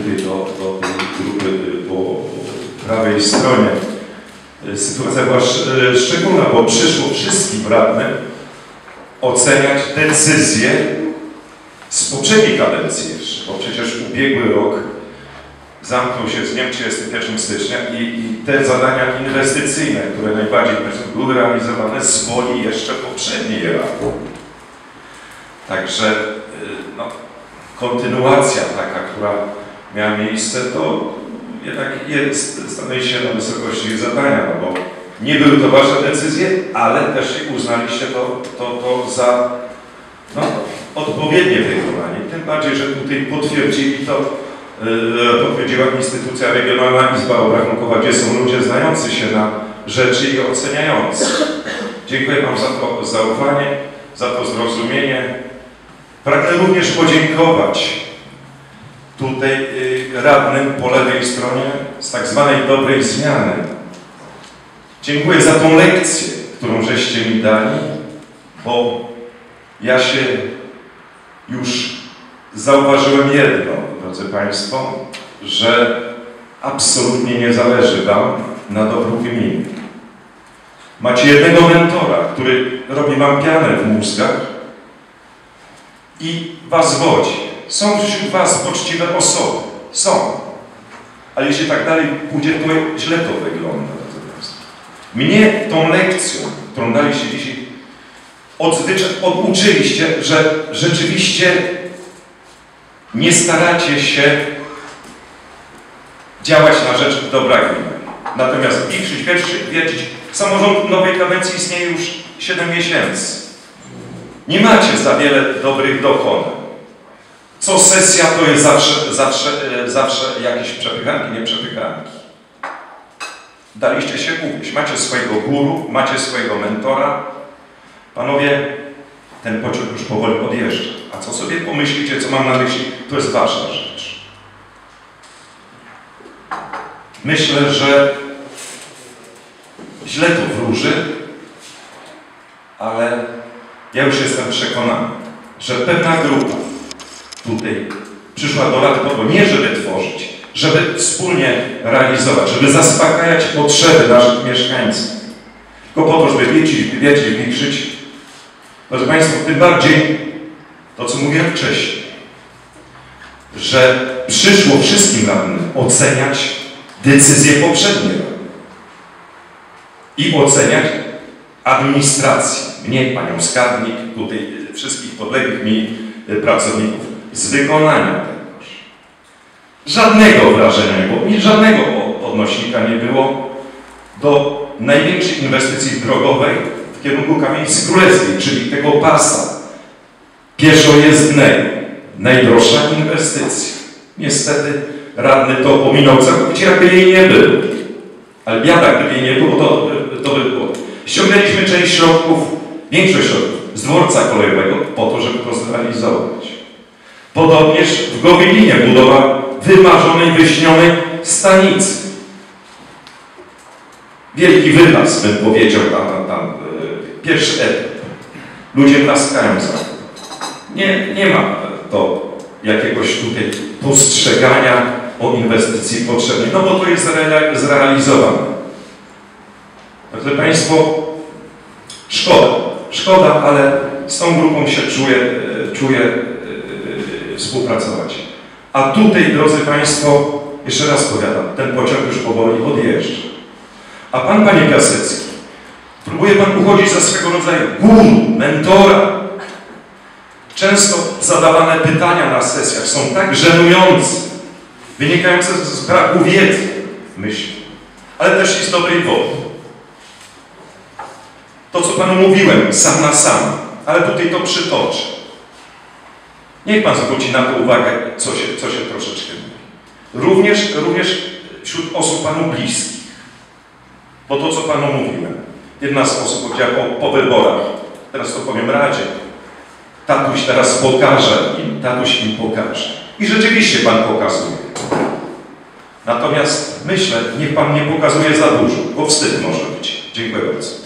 tutaj do tej grupy po prawej stronie. Sytuacja była szczególna, bo przyszło wszystkim radnym oceniać decyzje z poprzedniej kadencji jeszcze, bo przecież ubiegły rok zamknął się z dniem 31 stycznia i te zadania inwestycyjne, które najbardziej były realizowane z woli jeszcze poprzedniej rady. Także no, kontynuacja taka, która miała miejsce, to jednak stanowi się na wysokości zadania, no bo nie były to wasze decyzje, ale też uznaliście to za no, odpowiednie wykonanie. Tym bardziej, że tutaj potwierdziła instytucja regionalna Izba Obrachunkowa, gdzie są ludzie znający się na rzeczy i oceniający. Dziękuję wam za to zaufanie, za to zrozumienie. Pragnę również podziękować tutaj radnym po lewej stronie z tak zwanej dobrej zmiany. Dziękuję za tą lekcję, którą żeście mi dali, bo ja się już zauważyłem jedno, drodzy Państwo, że absolutnie nie zależy wam na dobru gminy. Macie jednego mentora, który robi wam pianę w mózgach i was wodzi. Są wśród was poczciwe osoby. Są. Ale jeśli tak dalej pójdzie, to źle to wygląda. Mnie tą lekcją, którą daliście dzisiaj, oduczyliście, że rzeczywiście nie staracie się działać na rzecz dobra gminy. Natomiast wierzyć, samorząd nowej kadencji istnieje już 7 miesięcy. Nie macie za wiele dobrych dokonań. Co sesja to jest zawsze jakieś przepychanki, nieprzepychanki. Daliście się ugryźć. Macie swojego guru, macie swojego mentora. Panowie, ten pociąg już powoli odjeżdża. A co sobie pomyślicie, co mam na myśli, to jest ważna rzecz. Myślę, że źle to wróży, ale ja już jestem przekonany, że pewna grupa tutaj przyszła do rady po to nie, żeby tworzyć, żeby wspólnie realizować, żeby zaspokajać potrzeby naszych mieszkańców, tylko po to, żeby wietrzyć. Proszę Państwa, tym bardziej to, co mówiłem wcześniej, że przyszło wszystkim radnym oceniać decyzje poprzednie i oceniać administrację, mnie, panią skarbnik, tutaj wszystkich podległych mi pracowników z wykonania tegoż. Żadnego wrażenia nie było, żadnego odnośnika nie było do największej inwestycji drogowej w kierunku Kamienicy Królewskiej, czyli tego pasa pieszojezdnego. Najdroższa inwestycja. Niestety radny to pominął całkowicie, jakby jej nie było. Ale biada, gdyby jej nie było, to by było. Ściągnęliśmy część środków, większość środków z dworca kolejowego po to, żeby to zrealizować. Podobnież w Gowilinie budowa wymarzonej, wyśnionej stanicy. Wielki wypas, bym powiedział, tam pierwszy etap. Ludzie klaskają za to. Nie ma to jakiegoś tutaj postrzegania o inwestycji potrzebnej, no bo to jest zrealizowane. Drodzy Państwo, szkoda, ale z tą grupą się czuję współpracować. A tutaj, drodzy Państwo, jeszcze raz powiadam, ten pociąg już powoli odjeżdża. A pan, panie Piasecki, próbuje pan uchodzić za swego rodzaju guru, mentora. Często zadawane pytania na sesjach są tak żenujące, wynikające z braku wiedzy, myślę, ale też i z dobrej woli. To, co panu mówiłem, sam na sam, ale tutaj to przytoczę. Niech pan zwróci na to uwagę, co się troszeczkę mówi. Również wśród osób panu bliskich. Bo to, co panu mówiłem, jedna z osób powiedziała po wyborach, teraz to powiem Radzie, tatuś teraz pokaże im, tatuś im pokaże. I rzeczywiście pan pokazuje. Natomiast myślę, niech pan nie pokazuje za dużo, bo wstyd może być. Dziękuję bardzo.